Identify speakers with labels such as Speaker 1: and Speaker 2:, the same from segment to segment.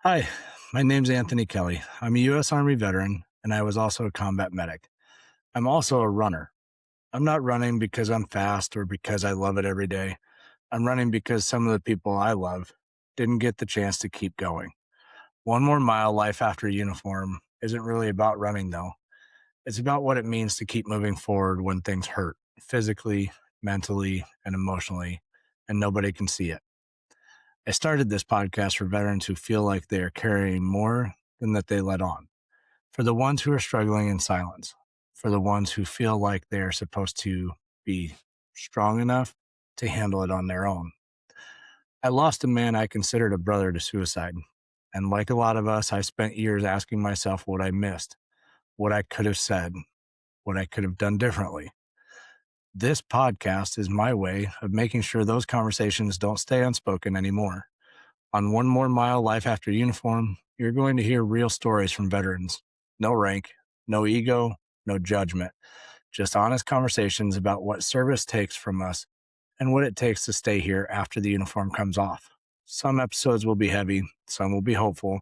Speaker 1: Hi, my name's Anthony Kelly. I'm a U.S. Army veteran, and I was also a combat medic. I'm also a runner. I'm not running because I'm fast or because I love it every day. I'm running because some of the people I love didn't get the chance to keep going. One More Mile Life After Uniform isn't really about running, though. It's about what it means to keep moving forward when things hurt, physically, mentally, and emotionally, and nobody can see it. I started this podcast for veterans who feel like they are carrying more than that they let on, for the ones who are struggling in silence, for the ones who feel like they are supposed to be strong enough to handle it on their own. I lost a man I considered a brother to suicide. And like a lot of us, I spent years asking myself what I missed, what I could have said, what I could have done differently. This podcast is my way of making sure those conversations don't stay unspoken anymore. On One More Mile Life After Uniform, you're going to hear real stories from veterans. No rank, no ego, no judgment. Just honest conversations about what service takes from us and what it takes to stay here after the uniform comes off. Some episodes will be heavy, some will be hopeful,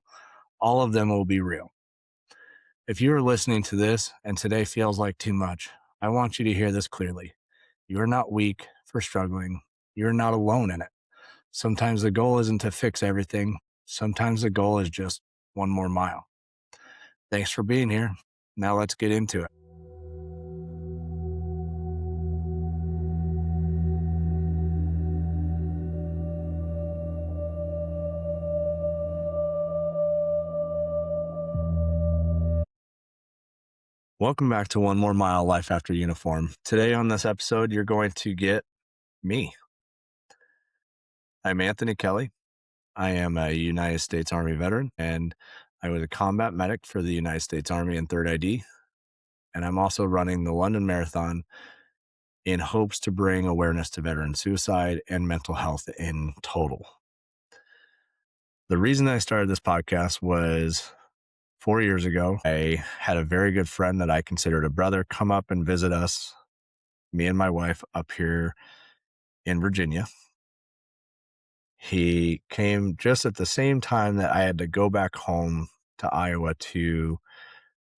Speaker 1: all of them will be real. If you are listening to this and today feels like too much, I want you to hear this clearly. You're not weak for struggling. You're not alone in it. Sometimes the goal isn't to fix everything. Sometimes the goal is just one more mile. Thanks for being here. Now let's get into it. Welcome back to One More Mile Life After Uniform. Today on this episode, you're going to get me. I'm Anthony Kelly. I am a United States Army veteran, and I was a combat medic for the United States Army in 3rd ID. And I'm also running the London Marathon in hopes to bring awareness to veteran suicide and mental health in total. The reason I started this podcast was 4 years ago. I had a very good friend that I considered a brother come up and visit us, me and my wife, up here in Virginia. He came just at the same time that I had to go back home to Iowa to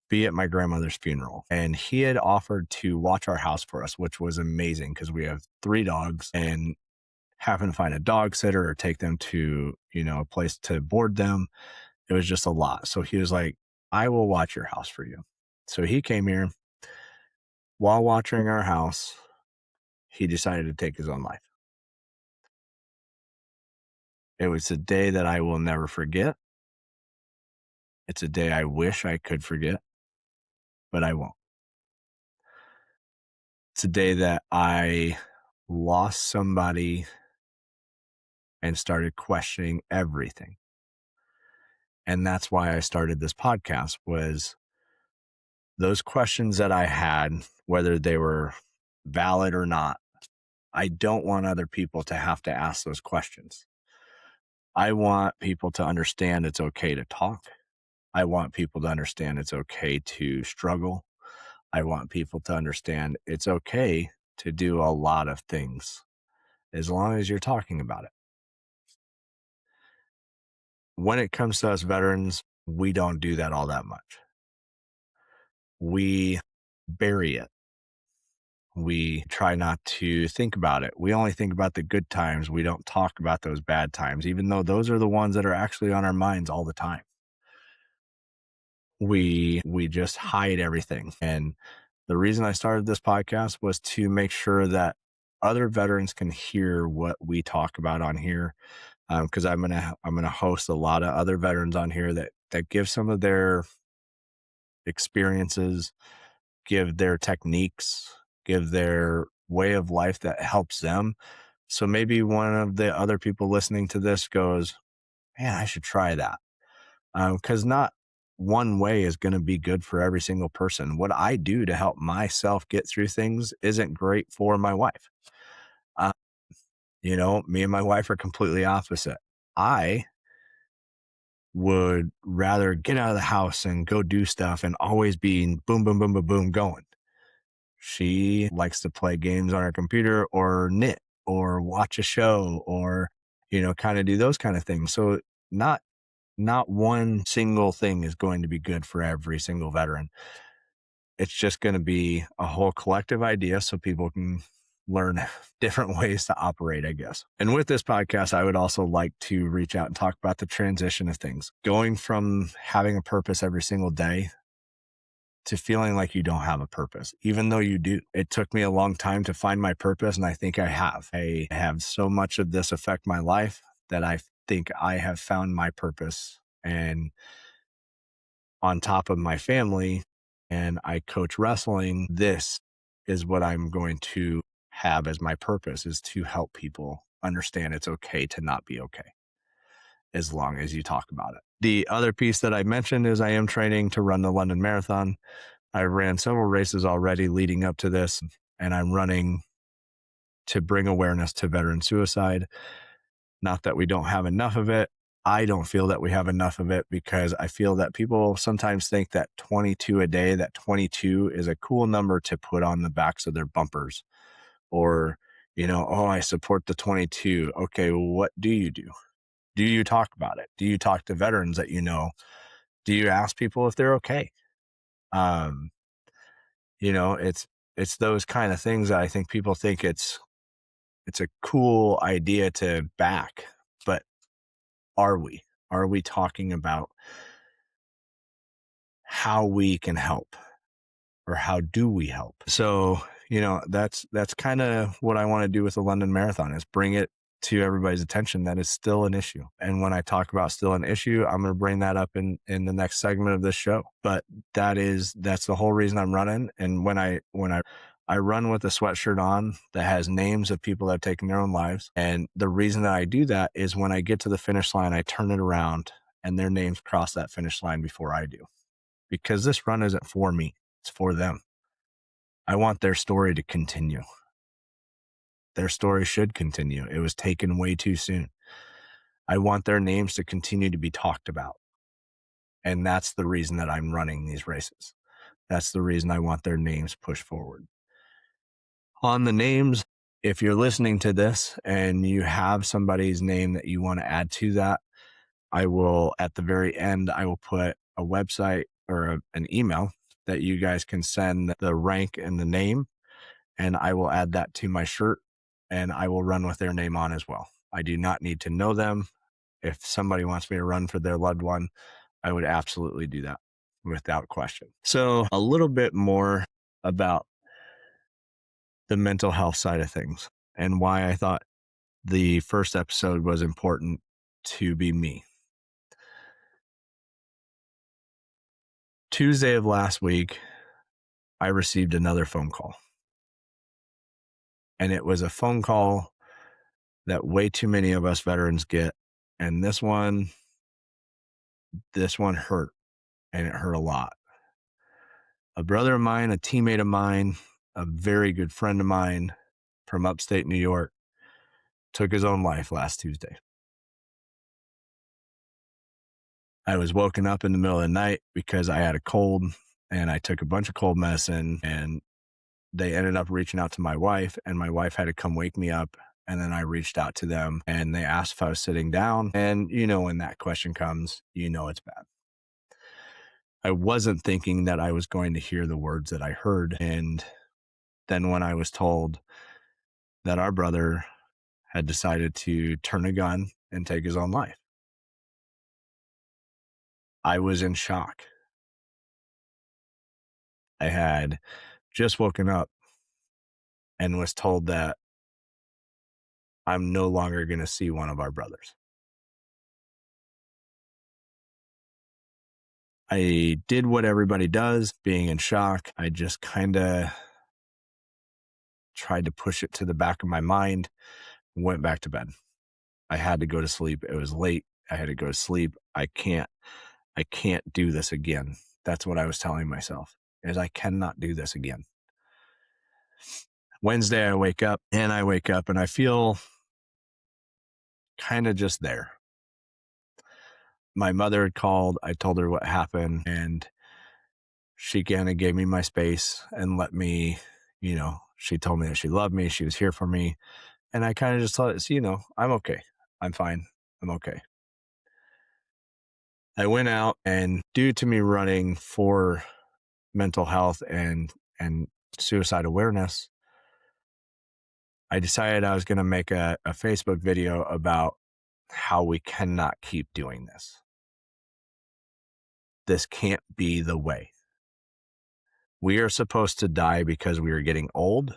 Speaker 1: be at my grandmother's funeral. And he had offered to watch our house for us, which was amazing because we have 3 dogs, and having to find a dog sitter or take them to, a place to board them, it was just a lot. So he was like, I will watch your house for you. So he came here. While watching our house, he decided to take his own life. It was a day that I will never forget. It's a day I wish I could forget, but I won't. It's a day that I lost somebody and started questioning everything. And that's why I started this podcast, was those questions that I had, whether they were valid or not. I don't want other people to have to ask those questions. I want people to understand it's okay to talk. I want people to understand it's okay to struggle. I want people to understand it's okay to do a lot of things as long as you're talking about it. When it comes to us veterans, we don't do that all that much. We bury it. We try not to think about it. We only think about the good times. We don't talk about those bad times, even though those are the ones that are actually on our minds all the time. We just hide everything. And the reason I started this podcast was to make sure that other veterans can hear what we talk about on here. Because I'm gonna host a lot of other veterans on here that give some of their experiences, give their techniques, give their way of life that helps them. So maybe one of the other people listening to this goes, man, I should try that. Because not one way is going to be good for every single person. What I do to help myself get through things isn't great for my wife. Uh, me and my wife are completely opposite. I would rather get out of the house and go do stuff and always be boom, boom, boom, boom, boom going. She likes to play games on her computer or knit or watch a show or, kind of do those kind of things. So not Not one single thing is going to be good for every single veteran. It's just going to be a whole collective idea so people can learn different ways to operate, I guess. And with this podcast, I would also like to reach out and talk about the transition of things, going from having a purpose every single day to feeling like you don't have a purpose, even though you do. It took me a long time to find my purpose, and I think I have. I have so much of this affect my life that I think I have found my purpose. And on top of my family, and I coach wrestling, this is what I'm going to have as my purpose, is to help people understand it's okay to not be okay as long as you talk about it. The other piece that I mentioned is I am training to run the London Marathon. I ran several races already leading up to this, and I'm running to bring awareness to veteran suicide. Not that we don't have enough of it. I don't feel that we have enough of it because I feel that people sometimes think that 22 a day, that 22 is a cool number to put on the backs of their bumpers. Or, oh, I support the 22. Okay, well, what do you do? Do you talk about it? Do you talk to veterans that you know? Do you ask people if they're okay? Um, it's those kind of things that I think people think it's a cool idea to back, but are we? Are we talking about how we can help, or how do we help? So, that's kind of what I want to do with the London Marathon, is bring it to everybody's attention that is still an issue. And when I talk about still an issue, I'm going to bring that up in the next segment of this show. But that's the whole reason I'm running. And when I run with a sweatshirt on that has names of people that have taken their own lives. And the reason that I do that is when I get to the finish line, I turn it around and their names cross that finish line before I do. Because this run isn't for me, it's for them. I want their story to continue. Their story should continue. It was taken way too soon. I want their names to continue to be talked about. And that's the reason that I'm running these races. That's the reason I want their names pushed forward. On the names, if you're listening to this and you have somebody's name that you want to add to that, I will, at the very end, I will put a website or an email that you guys can send the rank and the name, and I will add that to my shirt, and I will run with their name on as well. I do not need to know them. If somebody wants me to run for their loved one, I would absolutely do that without question. So a little bit more about the mental health side of things and why I thought the first episode was important to be me. Tuesday of last week, I received another phone call. And it was a phone call that way too many of us veterans get. And this one hurt, and it hurt a lot. A brother of mine, a teammate of mine, a very good friend of mine from upstate New York took his own life last Tuesday. I was woken up in the middle of the night because I had a cold, and I took a bunch of cold medicine, and they ended up reaching out to my wife, and my wife had to come wake me up. And then I reached out to them, and they asked if I was sitting down. And when that question comes, it's bad. I wasn't thinking that I was going to hear the words that I heard. And then when I was told that our brother had decided to turn a gun and take his own life, I was in shock. I had just woken up and was told that I'm no longer going to see one of our brothers. I did what everybody does, being in shock. I just kind of tried to push it to the back of my mind, went back to bed. I had to go to sleep. It was late. I had to go to sleep. I can't do this again. That's what I was telling myself, is I cannot do this again. Wednesday, I wake up and I feel kind of just there. My mother had called. I told her what happened, and she kind of gave me my space and let me, she told me that she loved me. She was here for me. And I kind of just thought, I'm okay. I'm fine. I'm okay. I went out, and due to me running for mental health and suicide awareness, I decided I was going to make a Facebook video about how we cannot keep doing this. This can't be the way. We are supposed to die because we are getting old.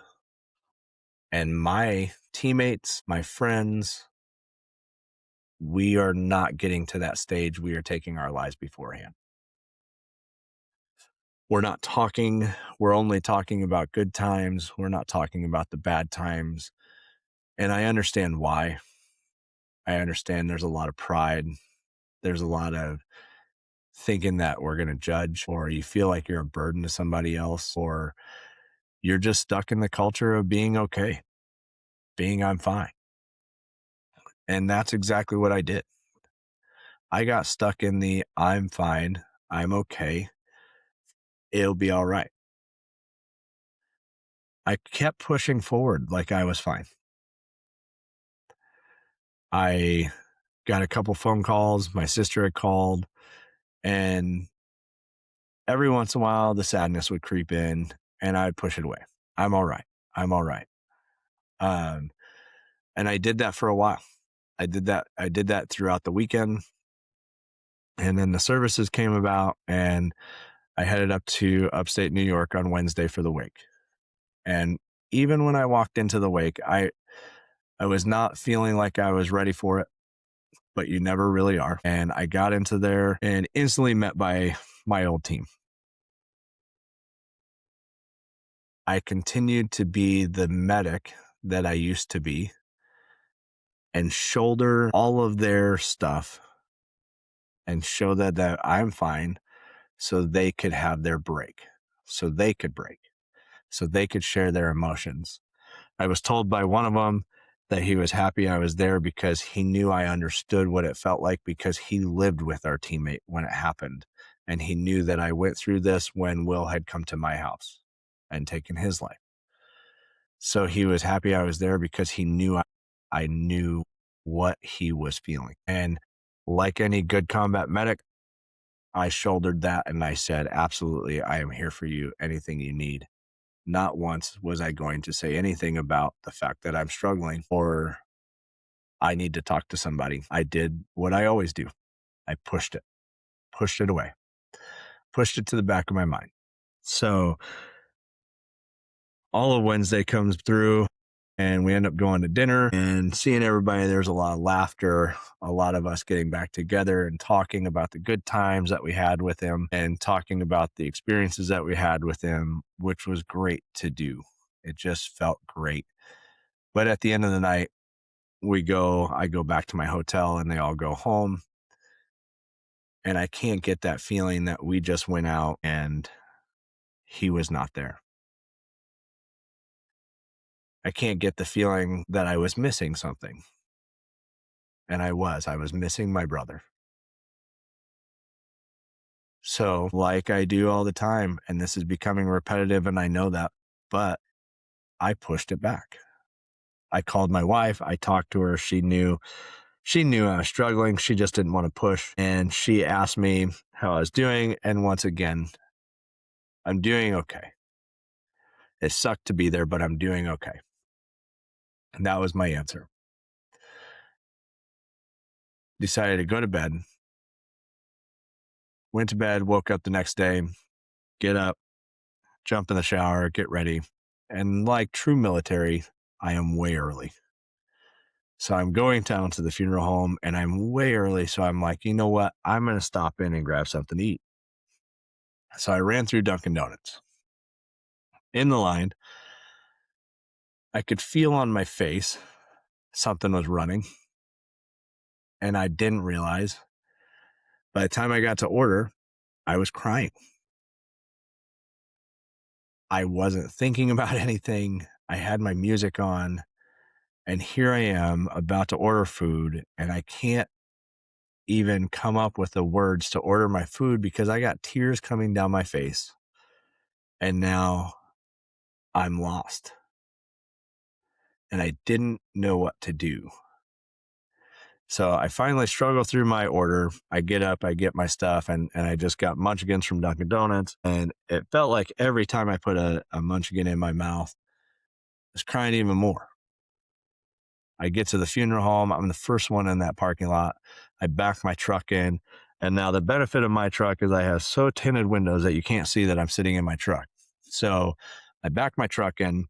Speaker 1: And my teammates, my friends, we are not getting to that stage. We are taking our lives beforehand. We're not talking. We're only talking about good times. We're not talking about the bad times. And I understand why. I understand there's a lot of pride. There's a lot of thinking that we're going to judge, or you feel like you're a burden to somebody else, or you're just stuck in the culture of being okay, being I'm fine. And that's exactly what I did. I got stuck in the I'm fine, I'm okay, it'll be all right. I kept pushing forward like I was fine. I got a couple phone calls. My sister had called, and every once in a while, the sadness would creep in, and I'd push it away. I'm all right. I'm all right. Um, and I did that for a while. I did that. I did that throughout the weekend, and then the services came about, and I headed up to upstate New York on Wednesday for the wake. And even when I walked into the wake, I was not feeling like I was ready for it, but you never really are. And I got into there and instantly met by my old team. I continued to be the medic that I used to be and shoulder all of their stuff and show that I'm fine so they could have their break, so they could break, so they could share their emotions. I was told by one of them that he was happy I was there because he knew I understood what it felt like, because he lived with our teammate when it happened. And he knew that I went through this when Will had come to my house and taken his life. So he was happy I was there because he knew I knew what he was feeling. And like any good combat medic, I shouldered that and I said, absolutely, I am here for you. Anything you need. Not once was I going to say anything about the fact that I'm struggling or I need to talk to somebody. I did what I always do. I pushed it away, pushed it to the back of my mind. So all of Wednesday comes through and we end up going to dinner and seeing everybody. There's a lot of laughter, a lot of us getting back together and talking about the good times that we had with him and talking about the experiences that we had with him, which was great to do. It just felt great. But at the end of the night, I go back to my hotel and they all go home. And I can't get that feeling that we just went out and he was not there. I can't get the feeling that I was missing something. And I was missing my brother. So, like I do all the time, and this is becoming repetitive and I know that, but I pushed it back. I called my wife, I talked to her, she knew I was struggling, she just didn't want to push, and she asked me how I was doing, and once again, I'm doing okay. It sucked to be there, but I'm doing okay. And that was my answer. Decided to go to bed, went to bed, woke up the next day, get up, jump in the shower, get ready. And like true military, I am way early. So I'm going down to the funeral home and I'm way early. So I'm like, you know what? I'm going to stop in and grab something to eat. So I ran through Dunkin' Donuts. In the line, I could feel on my face something was running. And I didn't realize. By the time I got to order, I was crying. I wasn't thinking about anything. I had my music on. And here I am about to order food, and I can't even come up with the words to order my food because I got tears coming down my face. And now I'm lost. And I didn't know what to do. So I finally struggle through my order. I get up, I get my stuff, and I just got munchkins from Dunkin' Donuts. And it felt like every time I put a munchkin in my mouth, I was crying even more. I get to the funeral home. I'm the first one in that parking lot. I back my truck in. And now the benefit of my truck is I have so tinted windows that you can't see that I'm sitting in my truck. So I back my truck in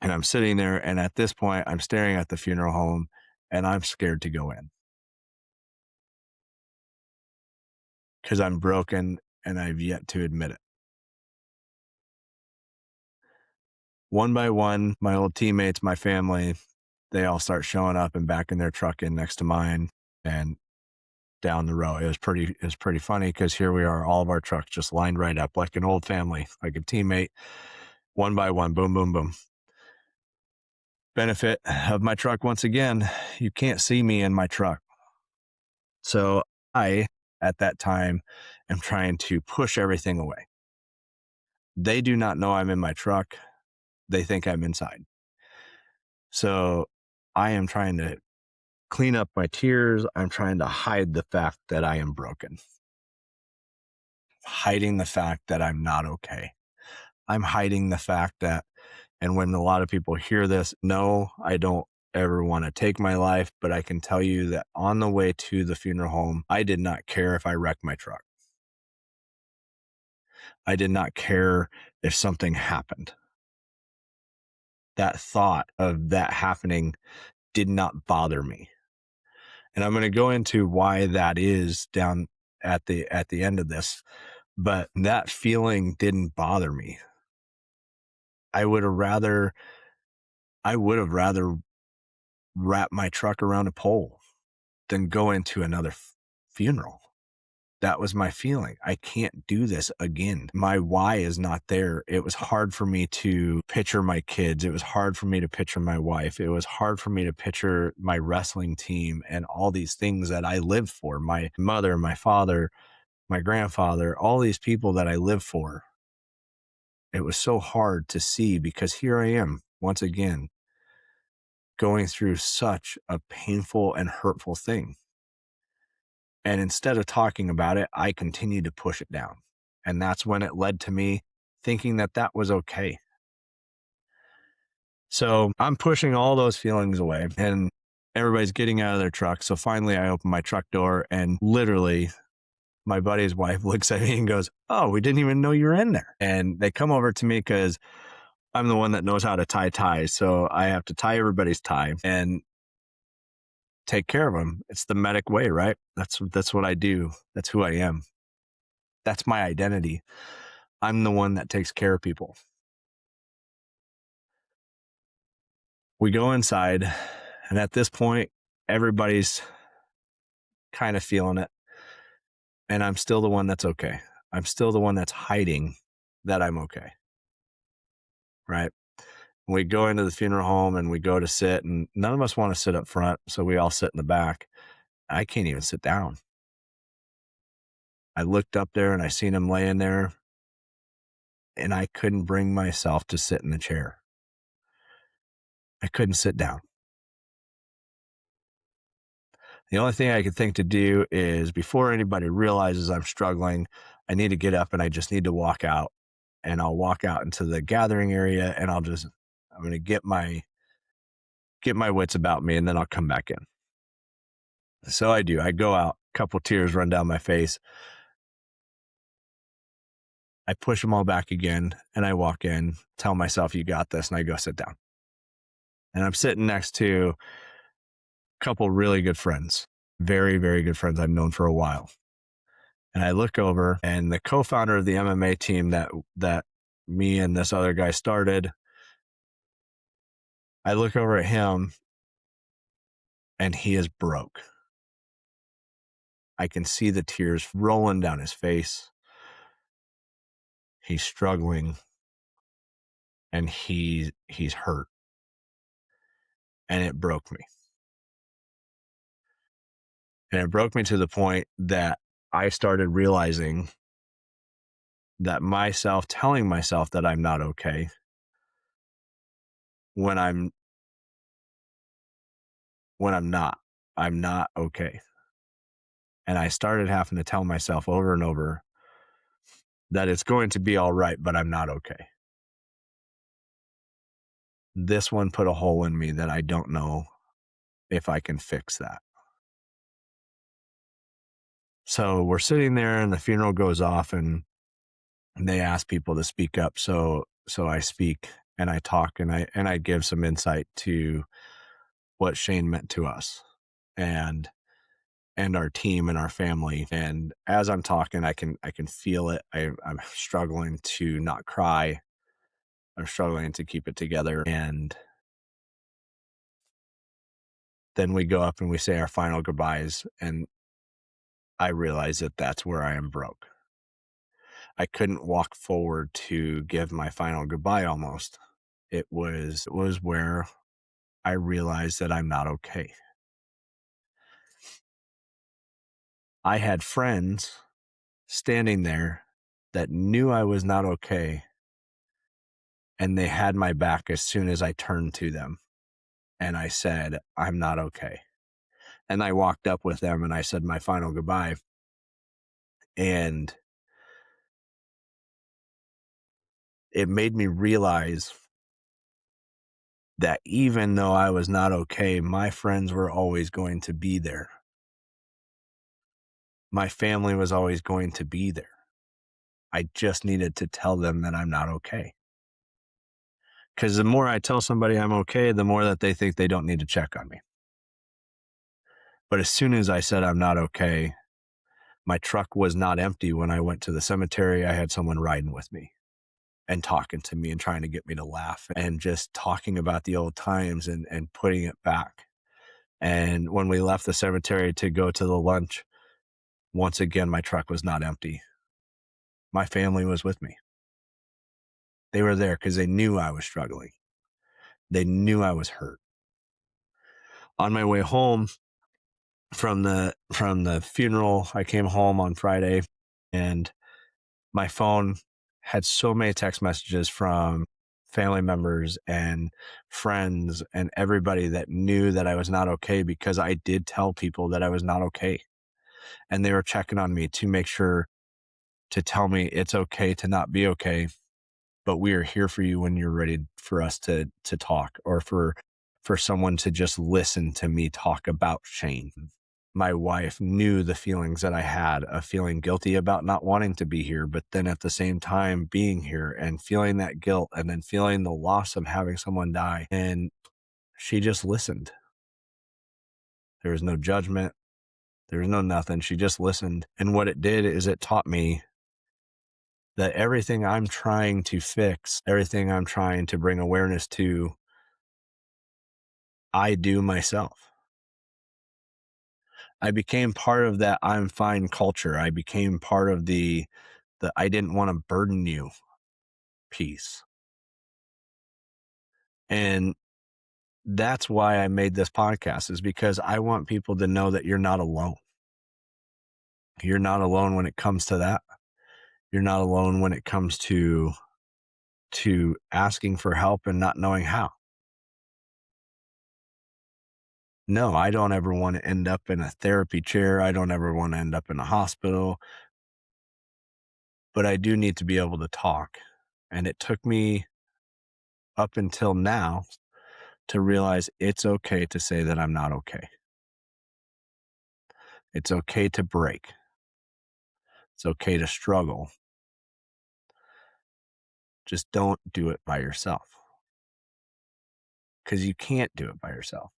Speaker 1: and I'm sitting there. And at this point, I'm staring at the funeral home and I'm scared to go in because I'm broken and I've yet to admit it. One by one, my old teammates, my family, they all start showing up and backing their truck in next to mine. And down the row. It was pretty funny because here we are, all of our trucks just lined right up like an old family, like a teammate, one by one, boom, boom, boom. Benefit of my truck once again, you can't see me in my truck. So I, at that time, am trying to push everything away. They do not know I'm in my truck. They think I'm inside. So I am trying to clean up my tears. I'm trying to hide the fact that I am broken, hiding the fact that I'm not okay. I'm hiding the fact that, and when a lot of people hear this, no, I don't ever want to take my life, but I can tell you that on the way to the funeral home, I did not care if I wrecked my truck. I did not care if something happened. That thought of that happening did not bother me. And I'm going to go into why that is down at the end of this, but that feeling didn't bother me. I would have rather wrap my truck around a pole than go into another funeral. That was my feeling. I can't do this again. My why is not there. It was hard for me to picture my kids. It was hard for me to picture my wife. It was hard for me to picture my wrestling team and all these things that I lived for. My mother, my father, my grandfather, all these people that I lived for. It was so hard to see because here I am once again going through such a painful and hurtful thing. And instead of talking about it, I continued to push it down. And that's when it led to me thinking that that was okay. So I'm pushing all those feelings away and everybody's getting out of their truck. So finally I open my truck door and literally my buddy's wife looks at me and goes, "Oh, we didn't even know you were in there." And they come over to me because I'm the one that knows how to tie ties. So I have to tie everybody's tie and take care of them. It's the medic way, right? That's what I do. That's who I am. That's my identity. I'm the one that takes care of people. We go inside, and at this point, everybody's kind of feeling it. And I'm still the one that's okay. I'm still the one that's hiding that I'm okay. Right. We go into the funeral home and we go to sit, and none of us want to sit up front. So we all sit in the back. I can't even sit down. I looked up there and I seen him laying there, and I couldn't bring myself to sit in the chair. I couldn't sit down. The only thing I could think to do is before anybody realizes I'm struggling, I need to get up and I just need to walk out, and I'll walk out into the gathering area and I'm going to get my wits about me and then I'll come back in. So I do. I go out, a couple tears run down my face. I push them all back again and I walk in, tell myself, "You got this." And I go sit down. And I'm sitting next to a couple really good friends, very, very good friends I've known for a while. And I look over and the co-founder of the MMA team that me and this other guy started, I look over at him and he is broke. I can see the tears rolling down his face. He's struggling and he's hurt. And it broke me. And it broke me to the point that I started realizing that myself telling myself that I'm not okay when I'm not. I'm not okay. And I started having to tell myself over and over that it's going to be all right, but I'm not okay. This one put a hole in me that I don't know if I can fix that. So we're sitting there and the funeral goes off and they ask people to speak up. So I speak and I talk and I give some insight to what Shane meant to us and our team and our family. And as I'm talking, I can feel it. I'm struggling to not cry. I'm struggling to keep it together. And then we go up and we say our final goodbyes. And I realize that that's where I am broke. I couldn't walk forward to give my final goodbye almost. It was where I realized that I'm not okay. I had friends standing there that knew I was not okay, and they had my back as soon as I turned to them and I said, I'm not okay. And I walked up with them and I said my final goodbye. And it made me realize that even though I was not okay, my friends were always going to be there. My family was always going to be there. I just needed to tell them that I'm not okay. Because the more I tell somebody I'm okay, the more that they think they don't need to check on me. But as soon as I said I'm not okay, my truck was not empty when I went to the cemetery. I had someone riding with me and talking to me and trying to get me to laugh and just talking about the old times and putting it back. And when we left the cemetery to go to the lunch, once again, my truck was not empty. My family was with me. They were there because they knew I was struggling. They knew I was hurt. On my way home from the funeral, I came home on Friday and my phone had so many text messages from family members and friends and everybody that knew that I was not okay because I did tell people that I was not okay. And they were checking on me to make sure to tell me it's okay to not be okay, but we are here for you when you're ready for us to talk or for someone to just listen to me talk about Shane. My wife knew the feelings that I had of feeling guilty about not wanting to be here, but then at the same time being here and feeling that guilt and then feeling the loss of having someone die. And she just listened. There was no judgment. There was no nothing. She just listened. And what it did is it taught me that everything I'm trying to fix, everything I'm trying to bring awareness to, I do myself. I became part of that I'm fine culture. I became part of the I didn't want to burden you piece. And that's why I made this podcast, is because I want people to know that you're not alone. You're not alone when it comes to that. You're not alone when it comes to asking for help and not knowing how. No, I don't ever want to end up in a therapy chair. I don't ever want to end up in a hospital, but I do need to be able to talk. And it took me up until now to realize it's okay to say that I'm not okay. It's okay to break. It's okay to struggle. Just don't do it by yourself, because you can't do it by yourself.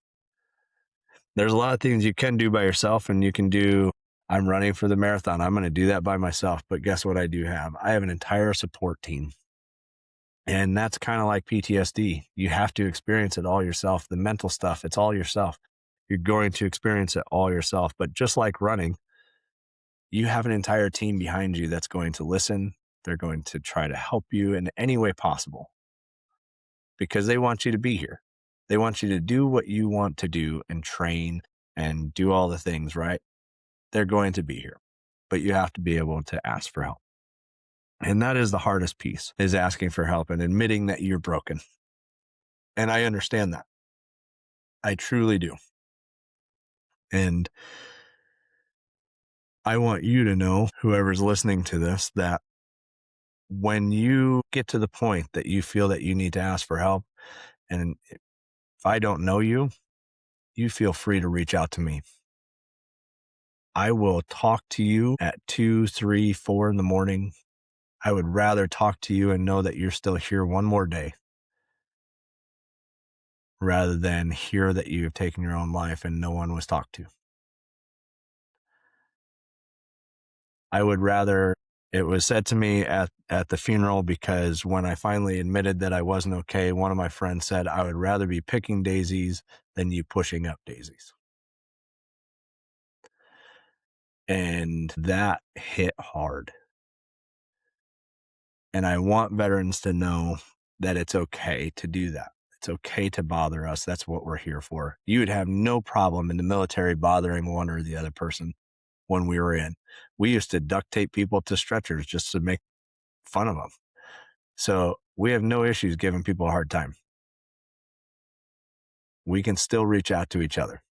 Speaker 1: There's a lot of things you can do by yourself, and you can do. I'm running for the marathon. I'm going to do that by myself. But guess what I do have? I have an entire support team. And that's kind of like PTSD. You have to experience it all yourself. The mental stuff, it's all yourself. You're going to experience it all yourself. But just like running, you have an entire team behind you that's going to listen. They're going to try to help you in any way possible because they want you to be here. They want you to do what you want to do and train and do all the things, right? They're going to be here, but you have to be able to ask for help. And that is the hardest piece, is asking for help and admitting that you're broken. And I understand that. I truly do. And I want you to know, whoever's listening to this, that when you get to the point that you feel that you need to ask for help, and if I don't know you, you feel free to reach out to me. I will talk to you at 2, 3, 4 in the morning. I would rather talk to you and know that you're still here one more day rather than hear that you've taken your own life and no one was talked to. I would rather it was said to me at the funeral, because when I finally admitted that I wasn't okay, one of my friends said, I would rather be picking daisies than you pushing up daisies. And that hit hard. And I want veterans to know that it's okay to do that. It's okay to bother us. That's what we're here for. You would have no problem in the military bothering one or the other person when we were in. We used to duct tape people to stretchers just to make fun of them. So we have no issues giving people a hard time. We can still reach out to each other,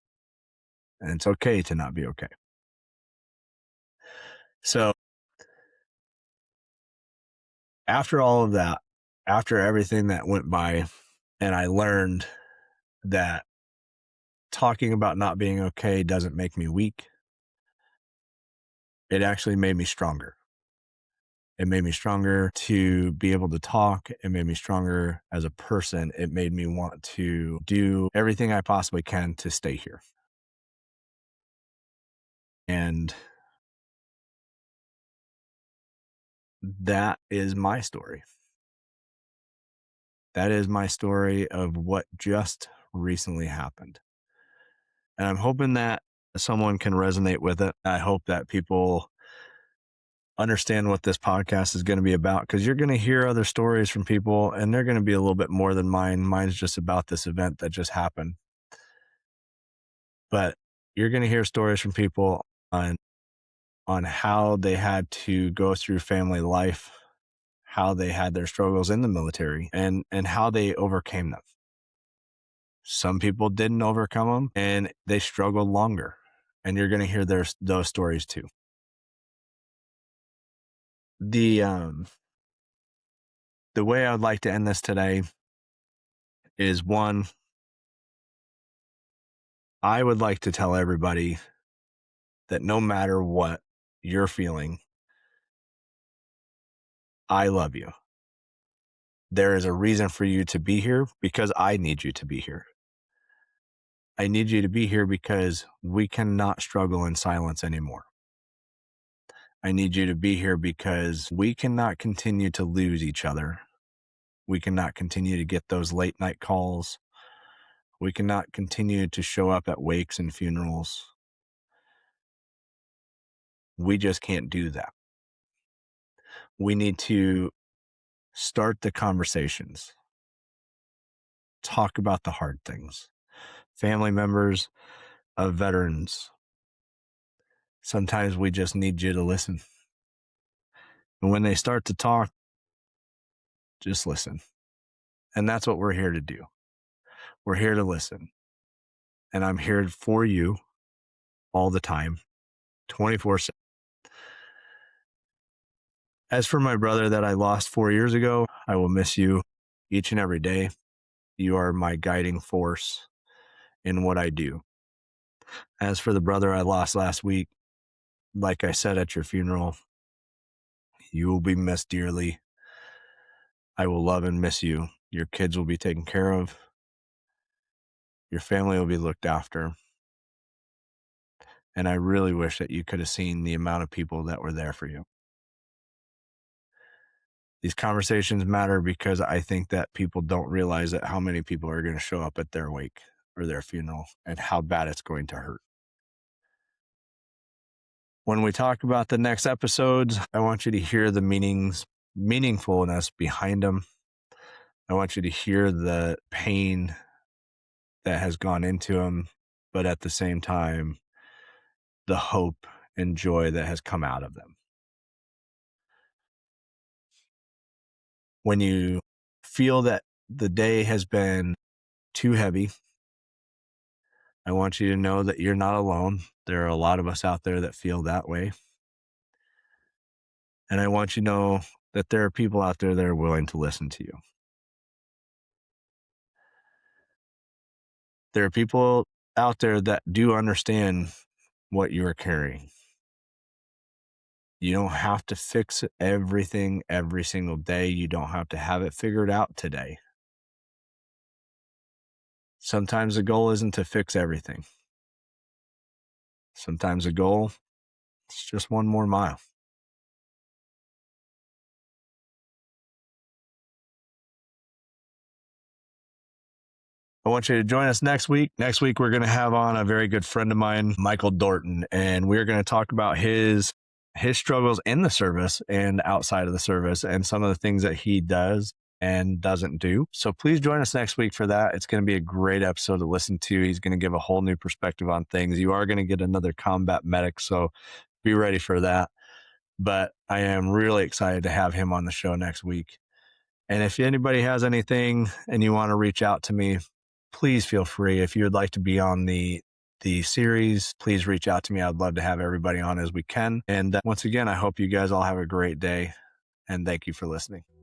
Speaker 1: and it's okay to not be okay. So after all of that, after everything that went by, and I learned that talking about not being okay doesn't make me weak, it actually made me stronger. It made me stronger to be able to talk. It made me stronger as a person. It made me want to do everything I possibly can to stay here. And that is my story. That is my story of what just recently happened. And I'm hoping that someone can resonate with it. I hope that people understand what this podcast is going to be about, because you're going to hear other stories from people and they're going to be a little bit more than mine. Mine's just about this event that just happened. But you're going to hear stories from people on how they had to go through family life, how they had their struggles in the military, and how they overcame them. Some people didn't overcome them and they struggled longer. And you're going to hear those stories too. The the way I would like to end this today is, one, I would like to tell everybody that no matter what you're feeling, I love you. There is a reason for you to be here, because I need you to be here. I need you to be here because we cannot struggle in silence anymore. I need you to be here because we cannot continue to lose each other. We cannot continue to get those late night calls. We cannot continue to show up at wakes and funerals. We just can't do that. We need to start the conversations, talk about the hard things. Family members of veterans, sometimes we just need you to listen. And when they start to talk, just listen. And that's what we're here to do. We're here to listen. And I'm here for you all the time, 24/7. As for my brother that I lost 4 years ago, I will miss you each and every day. You are my guiding force in what I do. As for the brother I lost last week, like I said at your funeral, you will be missed dearly. I will love and miss you. Your kids will be taken care of. Your family will be looked after. And I really wish that you could have seen the amount of people that were there for you. These conversations matter because I think that people don't realize that how many people are going to show up at their wake or their funeral and how bad it's going to hurt. When we talk about the next episodes, I want you to hear the meaningfulness behind them. I want you to hear the pain that has gone into them, but at the same time, the hope and joy that has come out of them. When you feel that the day has been too heavy, I want you to know that you're not alone. There are a lot of us out there that feel that way. And I want you to know that there are people out there that are willing to listen to you. There are people out there that do understand what you are carrying. You don't have to fix everything every single day. You don't have to have it figured out today. Sometimes the goal isn't to fix everything. Sometimes the goal is just one more mile. I want you to join us next week. Next week, we're going to have on a very good friend of mine, Michael Dorton, and we're going to talk about his struggles in the service and outside of the service and some of the things that he does and doesn't do. So please join us next week for that. It's going to be a great episode to listen to. He's going to give a whole new perspective on things. You are going to get another combat medic, so be ready for that. But I am really excited to have him on the show next week. And if anybody has anything and you want to reach out to me, please feel free. If you would like to be on the series, please reach out to me. I'd love to have everybody on as we can. And once again, I hope you guys all have a great day, and thank you for listening.